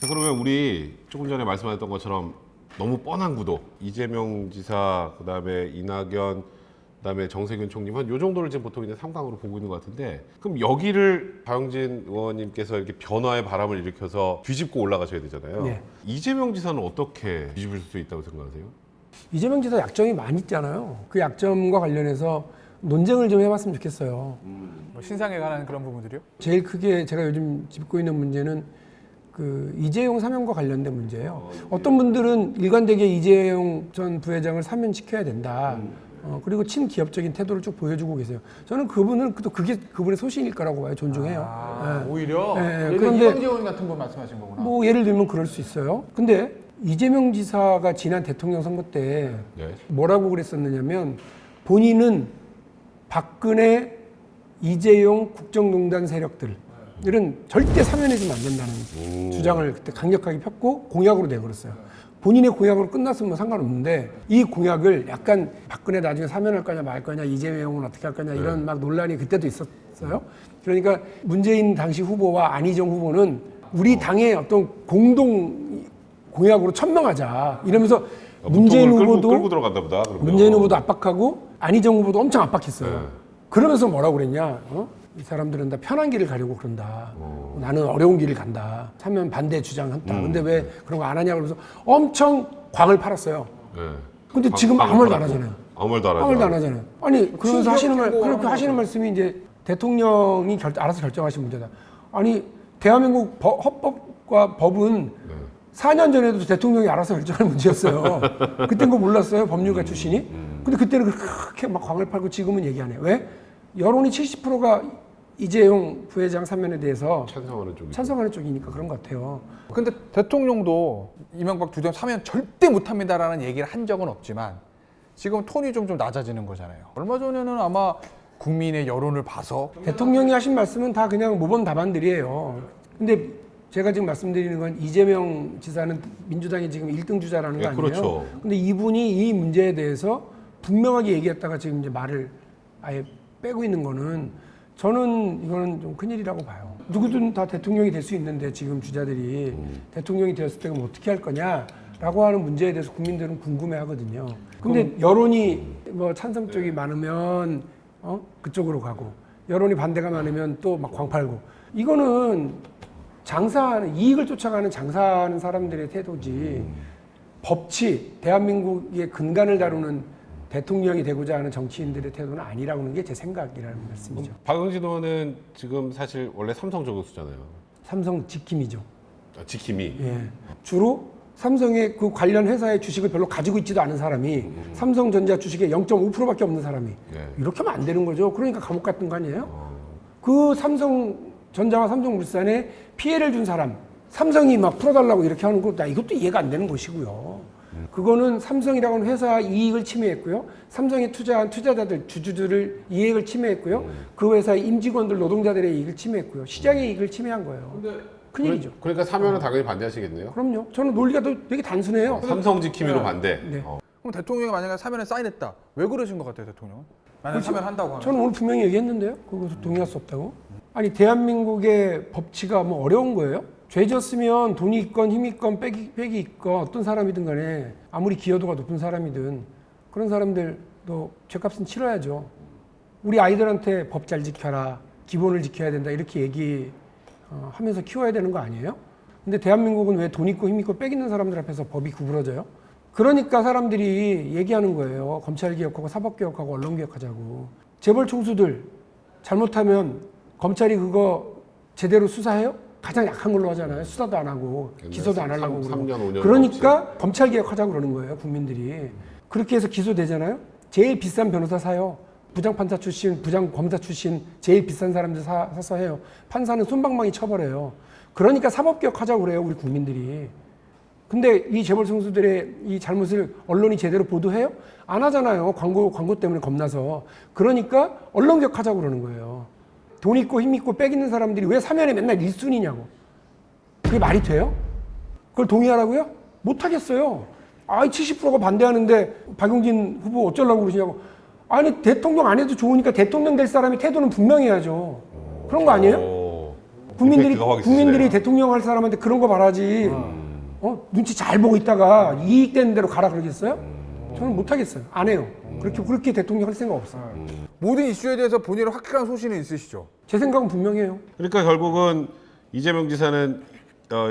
자, 그러면 우리 조금 전에 말씀하셨던 것처럼 너무 뻔한 구도, 이재명 지사, 그다음에 이낙연, 그다음에 정세균 총리 한 요 정도를 지금 보통 이제 3강으로 보고 있는 것 같은데, 그럼 여기를 박영진 의원님께서 이렇게 변화의 바람을 일으켜서 뒤집고 올라가셔야 되잖아요. 네. 이재명 지사는 어떻게 뒤집을 수 있다고 생각하세요? 이재명 지사 약점이 많이 있잖아요. 그 약점과 관련해서 논쟁을 좀 해봤으면 좋겠어요. 뭐 신상에 관한 그런 부분들이요? 제일 크게 제가 요즘 짚고 있는 문제는 그 이재용 사면과 관련된 문제예요. 어떤 분들은 일관되게 이재용 전 부회장을 사면시켜야 된다. 그리고 친기업적인 태도를 쭉 보여주고 계세요. 저는 그분은 또 그게 그분의 소신일 거라고 봐요. 존중해요. 오히려 그런데 이광재 의원 같은 분 말씀하신 거구나. 뭐 예를 들면 그럴 수 있어요. 근데 이재명 지사가 지난 대통령 선거 때 네. 뭐라고 그랬었느냐면 본인은 박근혜, 이재용 국정농단 세력들은 절대 사면해주면 안 된다는 주장을 그때 강력하게 폈고 공약으로 내걸었어요. 본인의 공약으로 끝났으면 상관없는데 이 공약을 약간 박근혜 나중에 사면할 거냐 말 거냐, 이재명은 어떻게 할 거냐 이런 막 논란이 그때도 있었어요. 그러니까 문재인 당시 후보와 안희정 후보는 우리 당의 어떤 공동 공약으로 천명하자 이러면서 문재인 후보도 끌고 들어간다 보다. 그러면. 문재인 후보도 압박하고 안희정 후보도 엄청 압박했어요. 네. 그러면서 뭐라고 그랬냐? 이 사람들은 다 편한 길을 가려고 그런다. 나는 어려운 길을 간다. 사면 반대 주장한다. 근데 왜 그런 거 안 하냐 그러면서 엄청 광을 팔았어요. 네. 근데 지금 아무 말도 안 하잖아요. 아무 말도 안 하죠. 아무 말도 안 하잖아요. 아니 그러면서 하시는 말, 그렇게 하는 하시는 말씀이 이제 대통령이 알아서 결정하신 문제다. 아니 대한민국 헌법과 법은 4년 전에도 대통령이 알아서 결정할 문제였어요. 그땐 그거 몰랐어요, 법률가 출신이. 근데 그때는 그렇게 막 광을 팔고 지금은 얘기 안 해요. 왜? 여론이 70%가 이재용 부회장 사면에 대해서 찬성하는 쪽이니까 그런 것 같아요. 근데 대통령도 이명박 부회장 사면 절대 못합니다라는 얘기를 한 적은 없지만 지금 톤이 좀 낮아지는 거잖아요. 얼마 전에는 아마 국민의 여론을 봐서 대통령이 하신 말씀은 다 그냥 모범 답안들이에요. 근데 제가 지금 말씀드리는 건 이재명 지사는 민주당이 지금 1등 주자라는 거 아니에요? 그렇죠. 근데 이분이 이 문제에 대해서 분명하게 얘기했다가 지금 이제 말을 아예 빼고 있는 거는 저는 이거는 좀 큰일이라고 봐요. 누구든 다 대통령이 될 수 있는데 지금 주자들이 대통령이 되었을 때 그럼 어떻게 할 거냐라고 하는 문제에 대해서 국민들은 궁금해 하거든요. 근데 여론이 뭐 찬성 쪽이 많으면 그쪽으로 가고 여론이 반대가 많으면 또 막 광팔고 이거는 장사하는 이익을 쫓아가는 장사하는 사람들의 태도지 법치 대한민국의 근간을 다루는 대통령이 되고자 하는 정치인들의 태도는 아니라고 하는 게 제 생각이라는 말씀이죠. 박영진 의원은 지금 사실 원래 삼성 저격수잖아요. 삼성 지킴이죠. 지킴이. 예. 주로 삼성의 그 관련 회사의 주식을 별로 가지고 있지도 않은 사람이 삼성전자 주식의 0.5%밖에 없는 사람이 이렇게 하면 안 되는 거죠. 그러니까 감옥 갔던 거 아니에요? 그 삼성전자와 삼성물산에 피해를 준 사람, 삼성이 막 풀어달라고 이렇게 하는 거, 나 이것도 이해가 안 되는 것이고요. 그거는 삼성이라고 하는 회사 이익을 침해했고요. 삼성에 투자한 투자자들, 주주들을 이익을 침해했고요. 그 회사의 임직원들, 노동자들의 이익을 침해했고요. 시장의 이익을 침해한 거예요. 큰일이죠. 그러니까 사면은 당연히 반대하시겠네요. 그럼요. 저는 논리가 되게 단순해요. 삼성 지킴이로 반대. 네. 그럼 대통령이 만약에 사면에 사인했다. 왜 그러신 것 같아요, 대통령은? 만약 사면한다고 하면. 저는 오늘 분명히 얘기했는데요. 그것도 동의할 수 없다고. 아니 대한민국의 법치가 뭐 어려운 거예요? 죄 졌으면 돈이 있건 힘이 있건 빽이 있건 어떤 사람이든 간에 아무리 기여도가 높은 사람이든 그런 사람들도 죄값은 치러야죠. 우리 아이들한테 법 잘 지켜라, 기본을 지켜야 된다 이렇게 얘기하면서 키워야 되는 거 아니에요? 근데 대한민국은 왜 돈 있고 힘 있고 빽 있는 사람들 앞에서 법이 구부러져요? 그러니까 사람들이 얘기하는 거예요. 검찰개혁하고 사법개혁하고 언론개혁하자고. 재벌 총수들 잘못하면 검찰이 그거 제대로 수사해요? 가장 약한 걸로 하잖아요. 수사도 안 하고 기소도 안 하려고 그러고. 3년, 5년 그러니까 검찰 개혁하자고 그러는 거예요. 국민들이. 그렇게 해서 기소되잖아요. 제일 비싼 변호사 사요. 부장판사 출신, 부장검사 출신 제일 비싼 사람들 사서 해요. 판사는 솜방망이 쳐버려요. 그러니까 사법개혁하자고 그래요. 우리 국민들이. 근데 이 재벌 총수들의 이 잘못을 언론이 제대로 보도해요? 안 하잖아요. 광고 때문에 겁나서. 그러니까 언론개혁하자고 그러는 거예요. 돈 있고 힘 있고 빽 있는 사람들이 왜 사면에 맨날 1순위냐고. 그게 말이 돼요? 그걸 동의하라고요? 못하겠어요. 70%가 반대하는데 박용진 후보 어쩌려고 그러시냐고. 아니 대통령 안 해도 좋으니까 대통령 될 사람이 태도는 분명해야죠. 그런 거 아니에요? 임팩트가 확 있으시네요. 국민들이 대통령 할 사람한테 그런 거 말하지. 눈치 잘 보고 있다가 이익되는 대로 가라 그러겠어요? 저는 못 하겠어요. 안 해요. 그렇게 대통령 할 생각 없어요. 모든 이슈에 대해서 본인의 확실한 소신은 있으시죠? 제 생각은 분명해요. 그러니까 결국은 이재명 지사는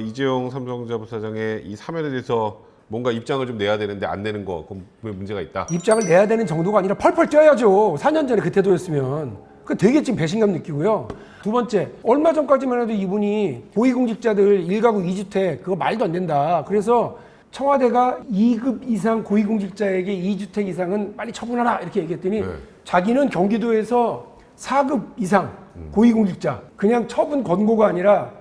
이재용 삼성전자 부사장의 이 사면에 대해서 뭔가 입장을 좀 내야 되는데 안 내는 거 그럼 왜 문제가 있다. 입장을 내야 되는 정도가 아니라 펄펄 뛰어야죠. 4년 전에 그 태도였으면. 그 되게 지금 배신감 느끼고요. 두 번째, 얼마 전까지만 해도 이분이 고위공직자들 1가구 2주택 그거 말도 안 된다. 그래서 청와대가 2급 이상 고위공직자에게 2주택 이상은 빨리 처분하라 이렇게 얘기했더니 네. 자기는 경기도에서 4급 이상 고위공직자 그냥 처분 권고가 아니라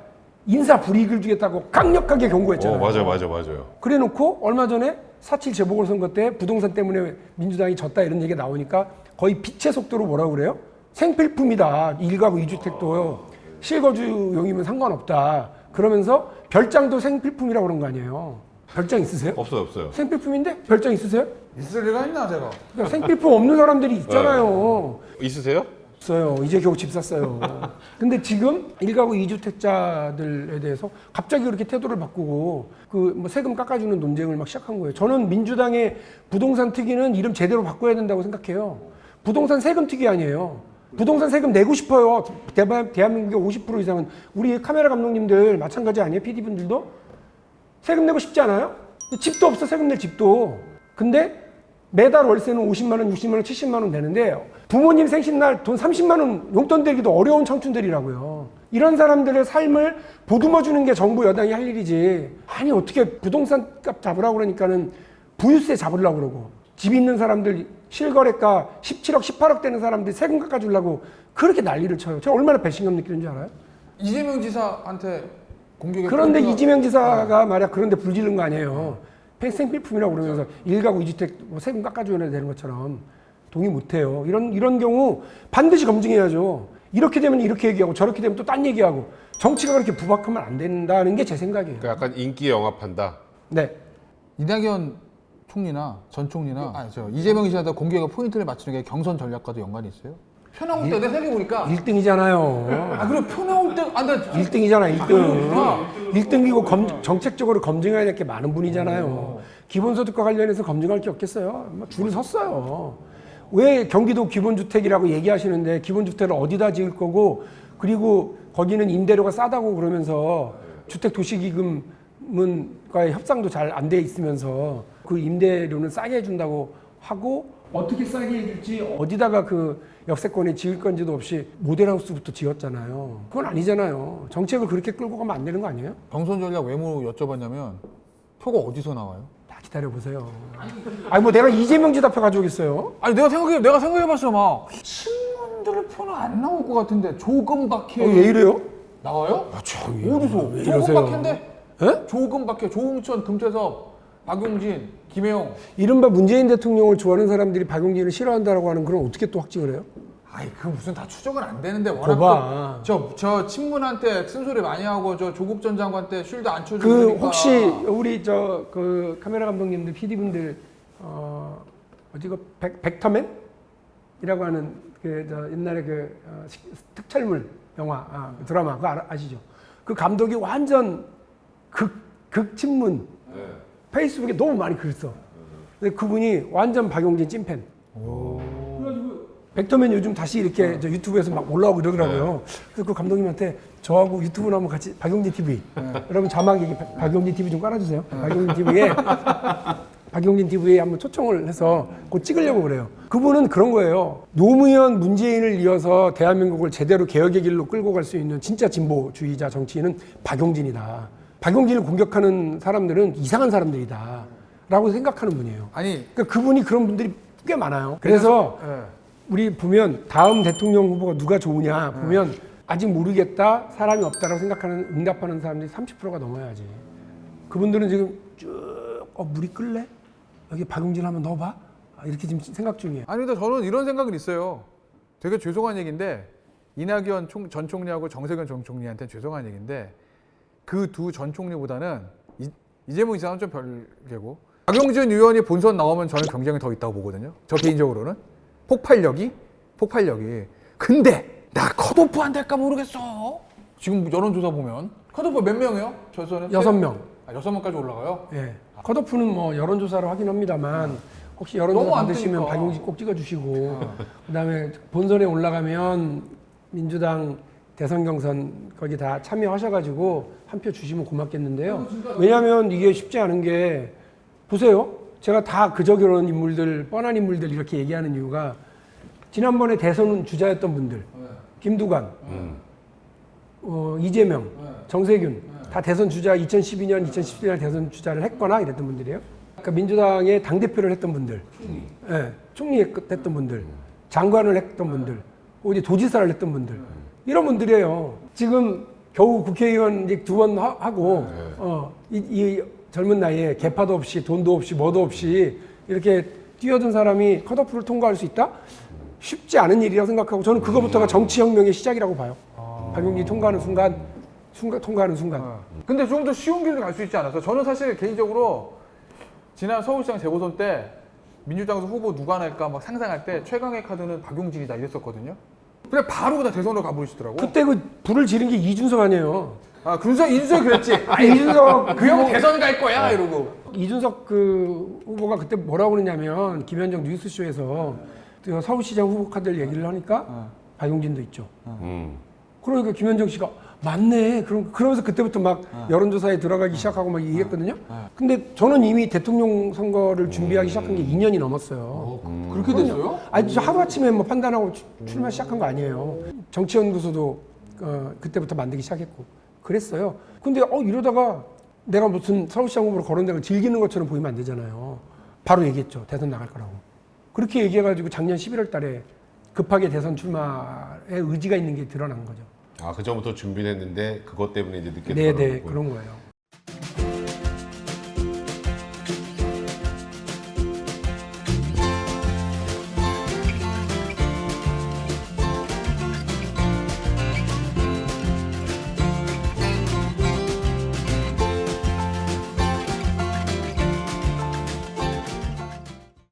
인사 불이익을 주겠다고 강력하게 경고했잖아요. 맞아요. 그래놓고 얼마 전에 4.7 재보궐선거 때 부동산 때문에 민주당이 졌다 이런 얘기가 나오니까 거의 빛의 속도로 뭐라고 그래요? 생필품이다. 1가구 2주택도 실거주용이면 상관없다. 그러면서 별장도 생필품이라고 그런 거 아니에요. 별장 있으세요? 없어요. 생필품인데 별장 있으세요? 있을 리가 있나 제가? 그러니까 생필품 없는 사람들이 있잖아요. 있으세요? 없어요. 이제 겨우 집 샀어요. 근데 지금 1가구 2주택자들에 대해서 갑자기 그렇게 태도를 바꾸고 그 뭐 세금 깎아주는 논쟁을 막 시작한 거예요. 저는 민주당의 부동산 특위는 이름 제대로 바꿔야 된다고 생각해요. 부동산 세금 특위 아니에요. 부동산 세금 내고 싶어요. 대한민국의 50% 이상은 우리 카메라 감독님들 마찬가지 아니에요? PD분들도 세금 내고 싶지 않아요? 집도 없어. 세금 낼 집도. 근데 매달 월세는 50만 원, 60만 원, 70만 원 내는데 부모님 생신날 돈 30만 원 용돈 드리기도 어려운 청춘들이라고요. 이런 사람들의 삶을 보듬어 주는 게 정부 여당이 할 일이지. 아니 어떻게 부동산 값 잡으라고 그러니까는 부유세 잡으려고 그러고 집 있는 사람들 실거래가 17억, 18억 되는 사람들이 세금 깎아주려고 그렇게 난리를 쳐요. 제가 얼마나 배신감 느끼는지 알아요? 이재명 지사한테 공격에 그런데 이재명 지사가 말이야 그런데 불지른 거 아니에요. 생필품이라고 그러면서 1가구 2주택 뭐 세금 깎아줘야 되는 것처럼 동의 못해요. 이런 경우 반드시 검증해야죠. 이렇게 되면 이렇게 얘기하고 저렇게 되면 또 딴 얘기하고 정치가 그렇게 부박하면 안 된다는 게 제 생각이에요. 그러니까 약간 인기에 영합한다. 네. 이낙연 총리나 전 총리나 이재명 지사한테 공격에 포인트를 맞추는 게 경선 전략과도 연관이 있어요? 표 나올 때 내가 생각해보니까 1등이잖아요. 그래 표 나올 때 나 1등이잖아, 1등. 1등이고 정책적으로 검증해야 될 게 많은 분이잖아요. 기본소득과 관련해서 검증할 게 없겠어요. 막 줄을 섰어요. 왜 경기도 기본주택이라고 얘기하시는데 기본주택을 어디다 지을 거고 그리고 거기는 임대료가 싸다고 그러면서 주택도시기금과의 협상도 잘 안 돼 있으면서 그 임대료는 싸게 해준다고 하고 어떻게 싸게 해줄지 어디다가 그 역세권에 지을 건지도 없이 모델하우스부터 지었잖아요. 그건 아니잖아요. 정책을 그렇게 끌고 가면 안 되는 거 아니에요? 경선 전략 왜 여쭤봤냐면 표가 어디서 나와요? 다 기다려보세요. 아니 뭐 내가 이재명 지답해 가져오겠어요? 아니 내가 생각해봤어 막 친문들의 표는 안 나올 것 같은데 조금밖에 왜 이래요? 나와요? 참, 어디서? 왜 이러세요? 조금밖에인데? 예? 조금밖에 조홍천, 금태섭, 박용진, 김혜영. 이른바 문재인 대통령을 좋아하는 사람들이 박용진을 싫어한다라고 하는 그런 어떻게 또 확증을 해요? 아이 그 무슨 다 추정은 안 되는데 워낙 거봐. 저 친문한테 쓴소리 많이 하고 저 조국 전 장관 때 쉴드 안 쳐주고 그 그러니까. 혹시 우리 그 카메라 감독님들, PD분들 어디 그 백터맨이라고 하는 그 옛날에 특촬물 영화 드라마 그거 아시죠? 그 감독이 완전 극친문 페이스북에 너무 많이 글써. 근데 그분이 완전 박용진 찐팬. 그래가지고 백터맨 요즘 다시 이렇게 저 유튜브에서 막 올라오고 이러더라고요. 그래서 그 감독님한테 저하고 유튜브로 한번 같이 박용진 TV. 여러분 자막 얘기 박용진 TV 좀 깔아주세요. 박용진 TV에 한번 초청을 해서 곧 찍으려고 그래요. 그분은 그런 거예요. 노무현, 문재인을 이어서 대한민국을 제대로 개혁의 길로 끌고 갈 수 있는 진짜 진보주의자 정치인은 박용진이다. 박용진을 공격하는 사람들은 이상한 사람들이다. 라고 생각하는 분이에요. 아니 그러니까 그분이 그런 분들이 꽤 많아요. 그래서 우리 보면 다음 대통령 후보가 누가 좋으냐 보면 아직 모르겠다, 사람이 없다라고 생각하는 응답하는 사람들이 30%가 넘어야지. 그분들은 지금 쭉 물이 끓래? 여기 박용진 한번 넣어봐? 이렇게 지금 생각 중이에요. 아니 근데 저는 이런 생각은 있어요. 되게 죄송한 얘기인데 이낙연 전 총리하고 정세균 전 총리한테 죄송한 얘기인데 그 두 전 총리보다는 이재명 지사는 좀 별개고 박용진 의원이 본선 나오면 저는 경쟁이 더 있다고 보거든요. 저 개인적으로는 폭발력이 근데 나 컷오프 안 될까 모르겠어. 지금 여론조사 보면 컷오프 몇 명이에요? 저서는 6명. 6명까지 올라가요? 예. 컷오프는 뭐 여론조사로 하긴 합니다만 혹시 여론조사 너무 안 받으시면 뜨니까. 박용진 꼭 찍어주시고 그다음에 본선에 올라가면 민주당 대선 경선 거기 다 참여하셔가지고 한 표 주시면 고맙겠는데요. 왜냐하면 이게 쉽지 않은 게 보세요. 제가 다 그저 그런 인물들, 뻔한 인물들 이렇게 얘기하는 이유가 지난번에 대선 주자였던 분들, 김두관, 이재명, 정세균 다 대선 주자 2012년, 2017년 대선 주자를 했거나 이랬던 분들이에요. 그러니까 민주당의 당 대표를 했던 분들, 총리 했던 분들, 장관을 했던 분들, 어디 도지사를 했던 분들 이런 분들이에요. 지금 겨우 국회의원 이제 2번 하고 이 젊은 나이에 개파도 없이 돈도 없이 뭐도 없이 이렇게 뛰어든 사람이 컷오프를 통과할 수 있다? 쉽지 않은 일이라고 생각하고 저는 그거부터가 정치혁명의 시작이라고 봐요. 박용진이 통과하는 순간. 근데 좀 더 쉬운 길로 갈 수 있지 않았어요? 저는 사실 개인적으로 지난 서울시장 재보선 때 민주당에서 후보 누가 낼까 막 상상할 때 최강의 카드는 박용진이다 이랬었거든요. 근데 바로 그냥 대선으로 가버리시더라고. 그때 그 불을 지른 게 이준석 아니에요. 아, 이준석이 그랬지. 이준석 그 형 대선 갈 거야 이러고. 이준석 그 후보가 그때 뭐라고 그러냐면 김현정 뉴스쇼에서 그 서울시장 후보 카드를 얘기를 하니까 박용진도 있죠. 그러니까 김현정 씨가 맞네. 그러면서 그때부터 막 여론조사에 들어가기 시작하고 막 얘기했거든요. 근데 저는 이미 대통령 선거를 준비하기 시작한 게 2년이 넘었어요. 그렇게 됐어요? 아니 저 하루아침에 뭐 판단하고 출마 시작한 거 아니에요. 정치연구소도 그때부터 만들기 시작했고 그랬어요. 근데 이러다가 내가 무슨 서울시장 후보로 거론된 걸 즐기는 것처럼 보이면 안 되잖아요. 바로 얘기했죠. 대선 나갈 거라고. 그렇게 얘기해가지고 작년 11월 달에 급하게 대선 출마에 의지가 있는 게 드러난 거죠. 아, 그 전부터 준비를 했는데 그것 때문에 이제 늦게 네네 들어간 거고요. 그런 거예요.